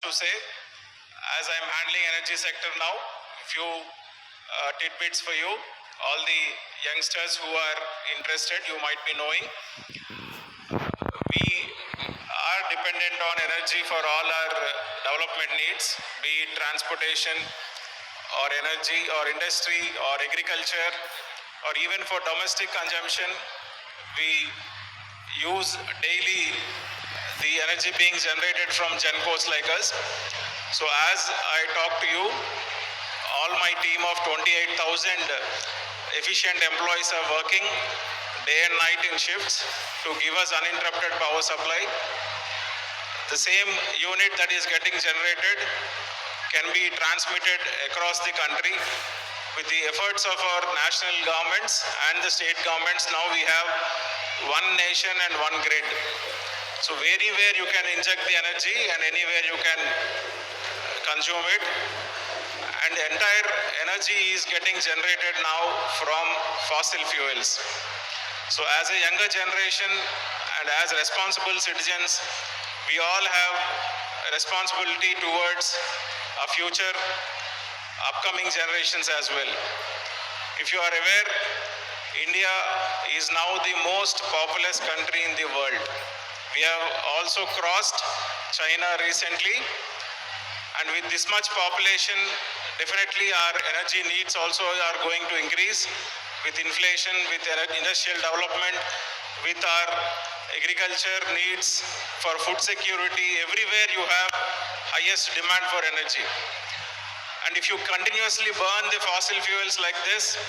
to say, as I'm handling energy sector now, a few tidbits for you. All the youngsters who are interested, you might be knowing, we are dependent on energy for all our development needs, be it transportation or energy or industry or agriculture or even for domestic consumption. We use daily the energy being generated from Gencos like us. So as I talk to you, all my team of 28,000 efficient employees are working day and night in shifts to give us uninterrupted power supply. The same unit that is getting generated can be transmitted across the country. With the efforts of our national governments and the state governments, now we have one nation and one grid. So anywhere you can inject the energy and anywhere you can consume it. And the entire energy is getting generated now from fossil fuels. So as a younger generation and as responsible citizens, we all have a responsibility towards our future upcoming generations as well. If you are aware, India is now the most populous country in the world. We have also crossed China recently, and with this much population, definitely our energy needs also are going to increase with inflation, with industrial development, with our agriculture needs for food security. Everywhere you have highest demand for energy. And if you continuously burn the fossil fuels like this,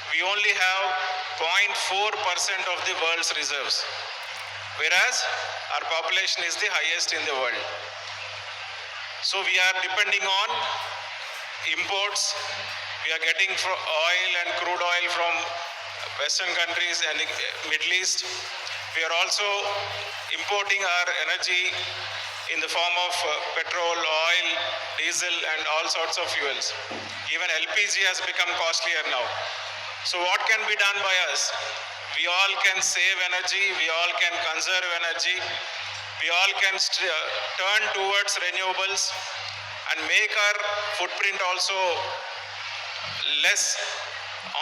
we only have 0.4% of the world's reserves, whereas our population is the highest in the world. So we are depending on imports. We are getting oil and crude oil from Western countries and Middle East. We are also importing our energy in the form of petrol, oil, diesel, and all sorts of fuels. Even LPG has become costlier now. So what can be done by us? We all can save energy, we all can conserve energy, we all can turn towards renewables and make our footprint also less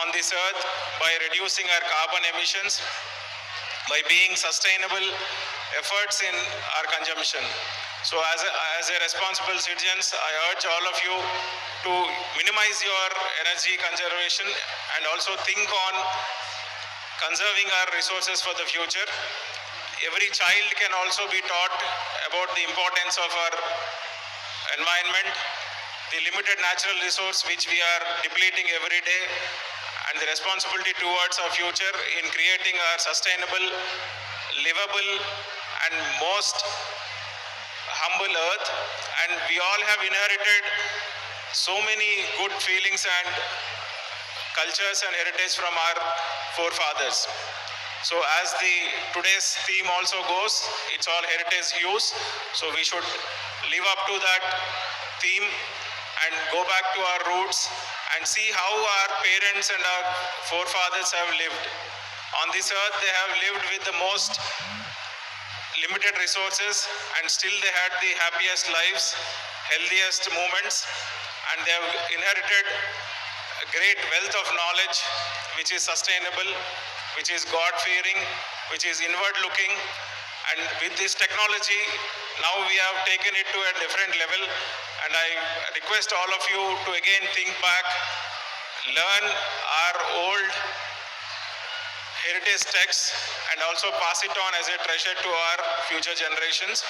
on this earth by reducing our carbon emissions, by being sustainable efforts in our consumption. So as a responsible citizens, I urge all of you to minimize your energy conservation and also think on conserving our resources for the future. Every child can also be taught about the importance of our environment, the limited natural resource which we are depleting every day, and the responsibility towards our future in creating a sustainable, livable, and most humble earth. And we all have inherited so many good feelings and cultures and heritage from our forefathers. So as today's theme also goes, it's all heritage use. So we should live up to that theme and go back to our roots and see how our parents and our forefathers have lived. On this earth, they have lived with the most limited resources, and still they had the happiest lives, healthiest moments, and they have inherited a great wealth of knowledge which is sustainable, which is God-fearing, which is inward-looking. And with this technology, now we have taken it to a different level. And I request all of you to again think back, learn our old heritage texts, and also pass it on as a treasure to our future generations.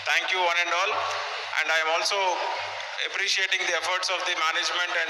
Thank you one and all. And I am also appreciating the efforts of the management and